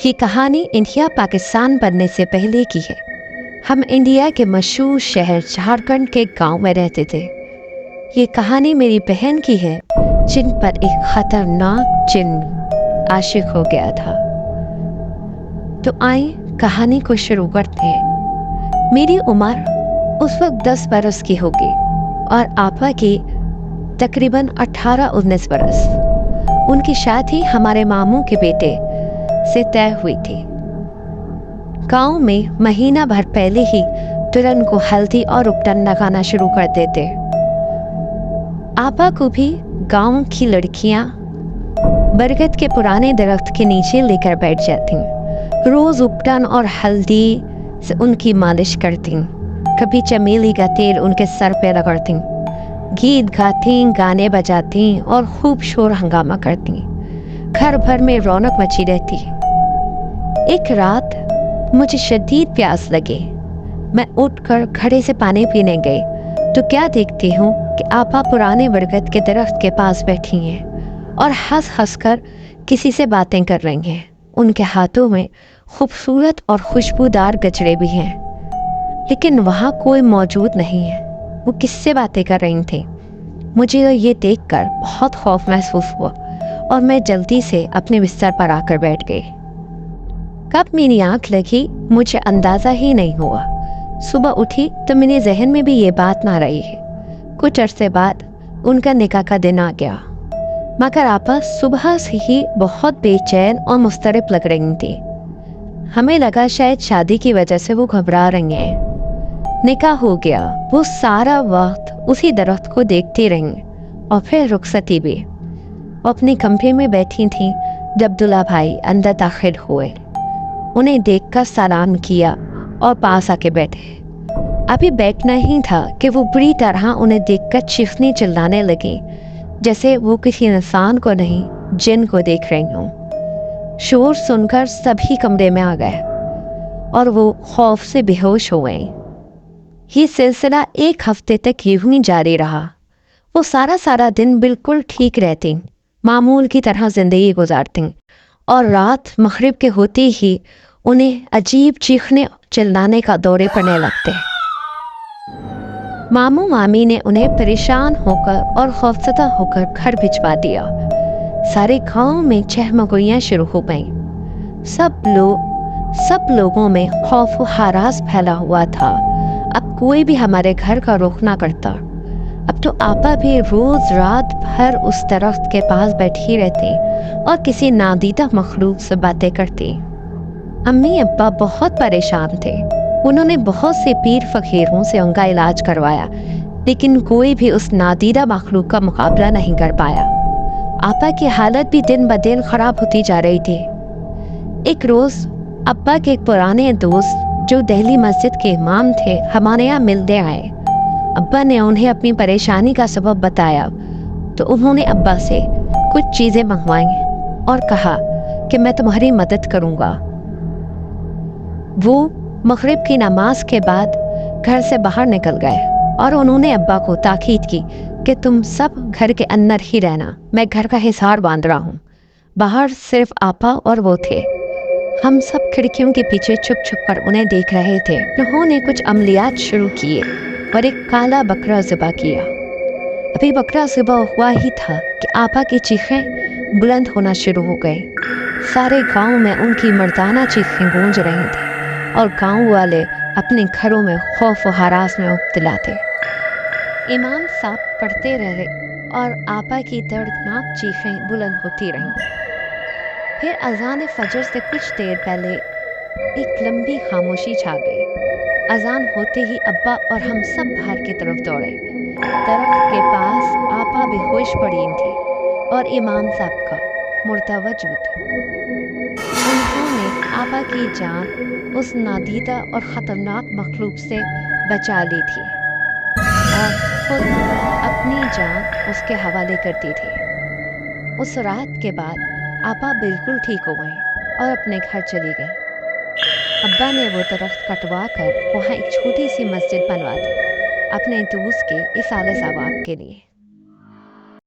یہ کہانی انڈیا پاکستان بننے سے پہلے کی ہے۔ ہم انڈیا کے مشہور شہر جھارکھنڈ کے گاؤں میں رہتے تھے۔ یہ کہانی میری بہن کی ہے جن پر ایک خطرناک جن عاشق ہو گیا تھا۔ تو آئیں کہانی کو شروع کرتے ہیں۔ میری عمر اس وقت 10 برس کی ہوگی اور آپا کی تقریباً 18-19 برس۔ ان کی شادی ہمارے ماموں کے بیٹے سے طے ہوئی تھی۔ گاؤں میں مہینہ بھر پہلے ہی دلہن کو ہلدی اور اپٹن لگانا شروع کر دیتے۔ آپا کو بھی گاؤں کی لڑکیاں برگد کے پرانے درخت کے نیچے لے کر بیٹھ جاتی، روز اپٹن اور ہلدی سے ان کی مالش کرتی، کبھی چمیلی کا تیل ان کے سر پہ رگڑتی، گیت گاتی، گانے بجاتی اور خوب شور ہنگامہ کرتی۔ گھر بھر میں رونق مچی رہتی۔ ایک رات مجھے شدید پیاس لگے۔ میں اٹھ کر گھڑے سے پانی پینے گئی تو کیا دیکھتی ہوں کہ آپا پرانے برگد کے درخت کے پاس بیٹھی ہیں اور ہنس ہنس کر کسی سے باتیں کر رہی ہیں۔ ان کے ہاتھوں میں خوبصورت اور خوشبودار گجرے بھی ہیں، لیکن وہاں کوئی موجود نہیں ہے۔ وہ کس سے باتیں کر رہی تھیں؟ مجھے یہ دیکھ کر بہت خوف محسوس ہوا اور میں جلدی سے اپنے بستر پر آ کر بیٹھ گئی۔ کب میری آنکھ لگی مجھے اندازہ ہی نہیں ہوا۔ صبح اٹھی تو میرے ذہن میں بھی یہ بات نہ رہی ہے۔ کچھ عرصے بعد ان کا نکاح کا دن آ گیا، مگر آپا صبح سے ہی بہت بے چین اور مضطرب لگ رہی تھی۔ ہمیں لگا شاید شادی کی وجہ سے وہ گھبرا رہی ہیں۔ نکاح ہو گیا، وہ سارا وقت اسی درخت کو دیکھتی رہی اور پھر رخصتی بھی۔ وہ اپنے کمرے میں بیٹھی تھیں جب دلہا بھائی اندر داخل ہوئے۔ انہیں دیکھ کر سلام کیا اور پاس آ کے بیٹھے۔ ابھی بیٹھنا ہی تھا کہ وہ بری طرح انہیں دیکھ کر چیخنے چلانے لگی، جیسے وہ کسی انسان کو نہیں جن کو دیکھ رہی ہوں۔ شور سن کر سبھی کمرے میں آ گئے اور وہ خوف سے بے ہوش ہو گئیں۔ یہ سلسلہ 1 ہفتے تک یوں ہی جاری رہا۔ وہ سارا دن بالکل ٹھیک رہتی، معمول کی طرح زندگی گزارتی، اور رات مغرب کے ہوتے ہی انہیں عجیب چیخنے چلانے کا دورے پڑنے لگتے۔ ماموں مامی نے انہیں پریشان ہو کر اور خوفزدہ ہو کر گھر بھجوا دیا۔ سارے گاؤں میں چہمگوئیاں شروع ہو گئیں۔ سب لوگوں میں خوف و ہراس پھیلا ہوا تھا۔ اب کوئی بھی ہمارے گھر کا رخ نہ کرتا۔ اب تو آپا بھی روز رات بھر اس درخت کے پاس بیٹھی رہتی اور کسی نادیدہ مخلوق سے باتیں کرتی۔ امی ابا بہت پریشان تھے۔ انہوں نے بہت سے پیر فقیروں سے ان کا علاج کروایا، لیکن کوئی بھی اس نادیدہ مخلوق کا مقابلہ نہیں کر پایا۔ آپا کی حالت بھی دن بدن خراب ہوتی جا رہی تھی۔ ایک روز ابا کے ایک پرانے دوست جو دہلی مسجد کے امام تھے ہمارے یہاں ملنے آئے۔ ابا نے انہیں اپنی پریشانی کا سبب بتایا تو انہوں نے ابا سے کچھ چیزیں منگوائیں اور کہا کہ میں تمہاری مدد کروں گا۔ وہ مغرب کی نماز کے بعد گھر سے باہر نکل گئے اور انہوں نے ابا کو تاکید کی کہ تم سب گھر کے اندر ہی رہنا، میں گھر کا حصار باندھ رہا ہوں۔ باہر صرف آپا اور وہ تھے۔ ہم سب کھڑکیوں کے پیچھے چھپ چھپ کر انہیں دیکھ رہے تھے۔ انہوں نے کچھ عملیات شروع کیے اور ایک کالا بکرا ذبح کیا۔ ابھی بکرا ذبح ہوا ہی تھا کہ آپا کی چیخیں بلند ہونا شروع ہو گئی۔ سارے گاؤں میں ان کی مردانہ چیخیں گونج رہی تھیں اور گاؤں والے اپنے گھروں میں خوف و ہراس میں مبتلا تھے۔ امام صاحب پڑھتے رہے اور آپا کی دردناک چیخیں بلند ہوتی رہیں۔ پھر اذان فجر سے کچھ دیر پہلے ایک لمبی خاموشی چھا گئی۔ اذان ہوتے ہی ابا اور ہم سب باہر کی طرف دوڑے۔ درخت کے پاس آپا بے ہوش پڑی تھی اور امام صاحب کا مردہ وجود۔ انہوں نے آپا کی جان اس نادیدہ اور خطرناک مخلوق سے بچا لی تھی اور خود اپنی جان اس کے حوالے کر دی تھی۔ اس رات کے بعد آپا بالکل ٹھیک ہو گئیں اور اپنے گھر چلی گئیں۔ ابا نے وہ درخت کٹوا کر وہاں ایک چھوٹی سی مسجد بنوا دی اپنے دوست کے اصالہ ثواب کے لیے۔